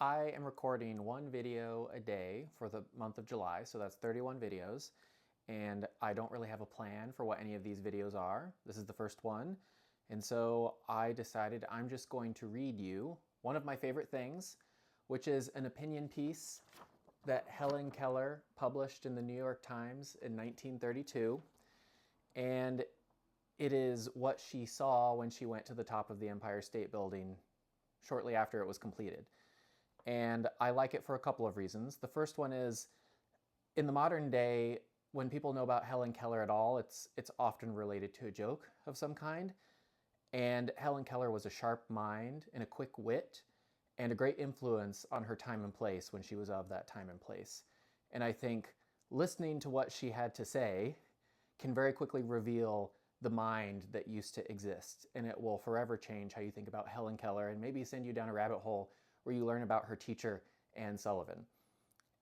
I am recording one video a day for the month of July, so that's 31 videos, and I don't really have a plan for what any of these videos are. This is the first one, and so I decided I'm just going to read you one of my favorite things, which is an opinion piece that Helen Keller published in the New York Times in 1932, and it is what she saw when she went to the top of the Empire State Building shortly after it was completed. And I like it for a couple of reasons. The first one is, in the modern day, when people know about Helen Keller at all, it's often related to a joke of some kind. And Helen Keller was a sharp mind and a quick wit and a great influence on her time and place when she was of that time and place. And I think listening to what she had to say can very quickly reveal the mind that used to exist. And it will forever change how you think about Helen Keller and maybe send you down a rabbit hole where you learn about her teacher, Anne Sullivan.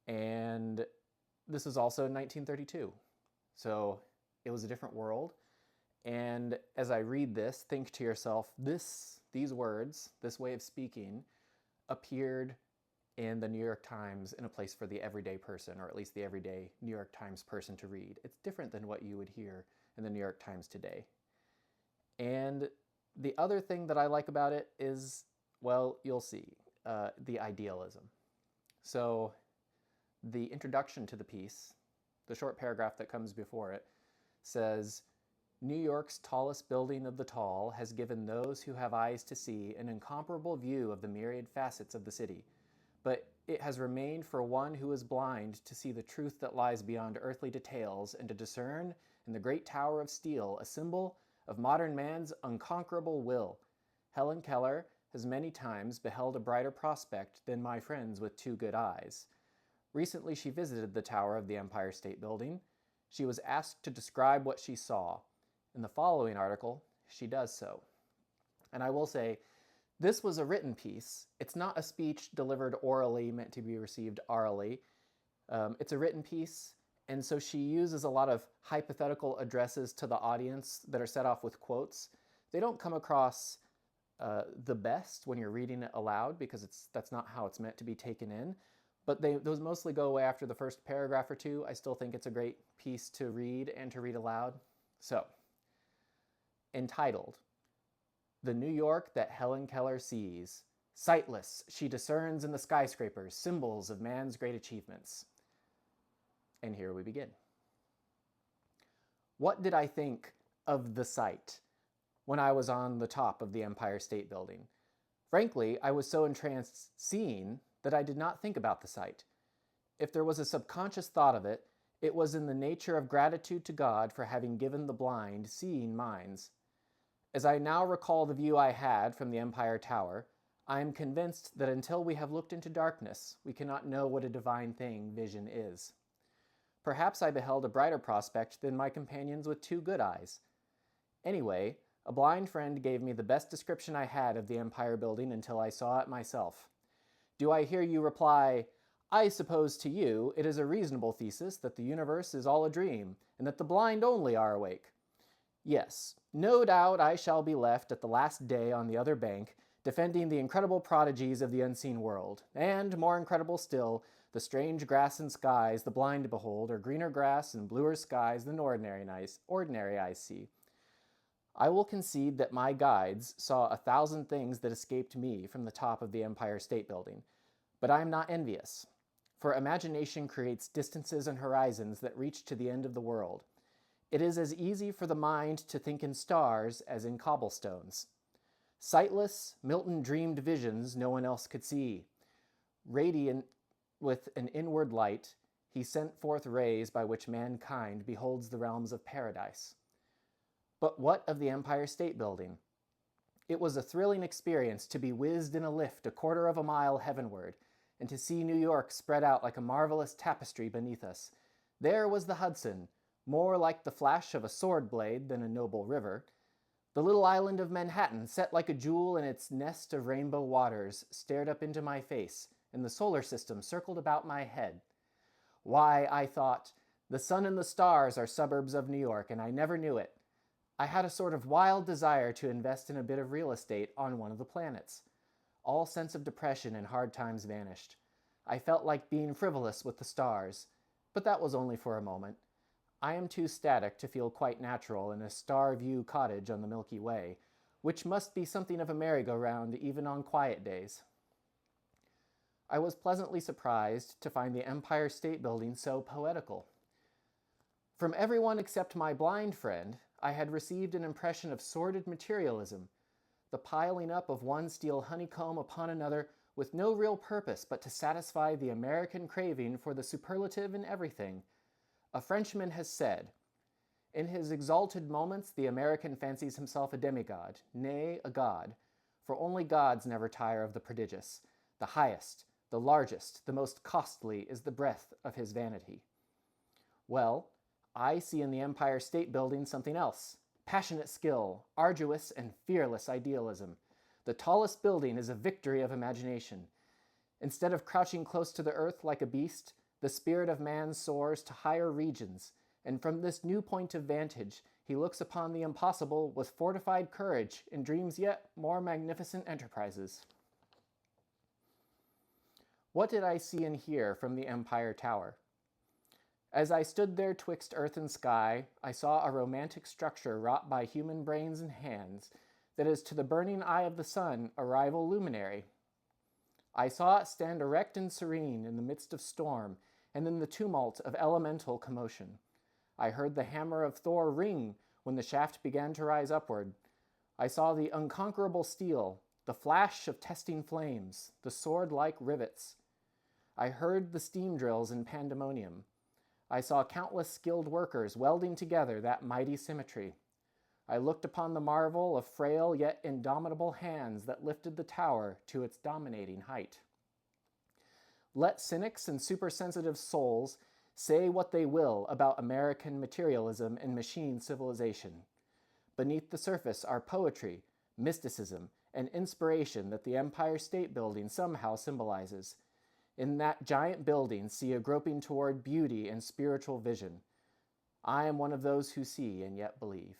And this is also 1932. So it was a different world. And as I read this, think to yourself, these words, this way of speaking, appeared in the New York Times in a place for the everyday person, or at least the everyday New York Times person to read. It's different than what you would hear in the New York Times today. And the other thing that I like about it is, well, you'll see, the idealism. So the introduction to the piece, the short paragraph that comes before it, says, "New York's tallest building of the tall has given those who have eyes to see an incomparable view of the myriad facets of the city. But it has remained for one who is blind to see the truth that lies beyond earthly details and to discern in the great tower of steel a symbol of modern man's unconquerable will. Helen Keller has many times beheld a brighter prospect than my friends with two good eyes. Recently she visited the tower of the Empire State Building. She was asked to describe what she saw. In the following article, she does so." And I will say, this was a written piece. It's not a speech delivered orally, meant to be received orally. It's a written piece, and so she uses a lot of hypothetical addresses to the audience that are set off with quotes. They don't come across the best when you're reading it aloud, because that's not how it's meant to be taken in. But those mostly go away after the first paragraph or two. I still think it's a great piece to read and to read aloud. So, entitled, "The New York That Helen Keller Sees. Sightless, she discerns in the skyscrapers symbols of man's great achievements." And here we begin. What did I think of the sight when I was on the top of the Empire State Building? Frankly, I was so entranced seeing that I did not think about the sight. If there was a subconscious thought of it, it was in the nature of gratitude to God for having given the blind seeing minds. As I now recall the view I had from the Empire Tower, I am convinced that until we have looked into darkness, we cannot know what a divine thing vision is. Perhaps I beheld a brighter prospect than my companions with two good eyes. Anyway, a blind friend gave me the best description I had of the Empire Building until I saw it myself. Do I hear you reply, "I suppose to you it is a reasonable thesis that the universe is all a dream, and that the blind only are awake?" Yes, no doubt I shall be left at the last day on the other bank, defending the incredible prodigies of the unseen world, and, more incredible still, the strange grass and skies the blind behold are greener grass and bluer skies than ordinary eyes see. I will concede that my guides saw 1,000 things that escaped me from the top of the Empire State Building, but I am not envious, for imagination creates distances and horizons that reach to the end of the world. It is as easy for the mind to think in stars as in cobblestones. Sightless, Milton dreamed visions no one else could see. Radiant with an inward light, he sent forth rays by which mankind beholds the realms of paradise. But what of the Empire State Building? It was a thrilling experience to be whizzed in a lift a quarter of a mile heavenward, and to see New York spread out like a marvelous tapestry beneath us. There was the Hudson, more like the flash of a sword blade than a noble river. The little island of Manhattan, set like a jewel in its nest of rainbow waters, stared up into my face, and the solar system circled about my head. Why, I thought, the sun and the stars are suburbs of New York, and I never knew it. I had a sort of wild desire to invest in a bit of real estate on one of the planets. All sense of depression and hard times vanished. I felt like being frivolous with the stars, but that was only for a moment. I am too static to feel quite natural in a star view cottage on the Milky Way, which must be something of a merry-go-round even on quiet days. I was pleasantly surprised to find the Empire State Building so poetical. From everyone except my blind friend, I had received an impression of sordid materialism, the piling up of one steel honeycomb upon another with no real purpose but to satisfy the American craving for the superlative in everything. A Frenchman has said, "In his exalted moments, the American fancies himself a demigod, nay, a god, for only gods never tire of the prodigious. The highest, the largest, the most costly is the breath of his vanity." Well, I see in the Empire State Building something else. Passionate skill, arduous and fearless idealism. The tallest building is a victory of imagination. Instead of crouching close to the earth like a beast, the spirit of man soars to higher regions, and from this new point of vantage, he looks upon the impossible with fortified courage and dreams yet more magnificent enterprises. What did I see and hear from the Empire Tower? As I stood there twixt earth and sky, I saw a romantic structure wrought by human brains and hands that is to the burning eye of the sun a rival luminary. I saw it stand erect and serene in the midst of storm and in the tumult of elemental commotion. I heard the hammer of Thor ring when the shaft began to rise upward. I saw the unconquerable steel, the flash of testing flames, the sword-like rivets. I heard the steam drills in pandemonium. I saw countless skilled workers welding together that mighty symmetry. I looked upon the marvel of frail yet indomitable hands that lifted the tower to its dominating height. Let cynics and supersensitive souls say what they will about American materialism and machine civilization. Beneath the surface are poetry, mysticism, and inspiration that the Empire State Building somehow symbolizes. In that giant building, see a groping toward beauty and spiritual vision. I am one of those who see and yet believe.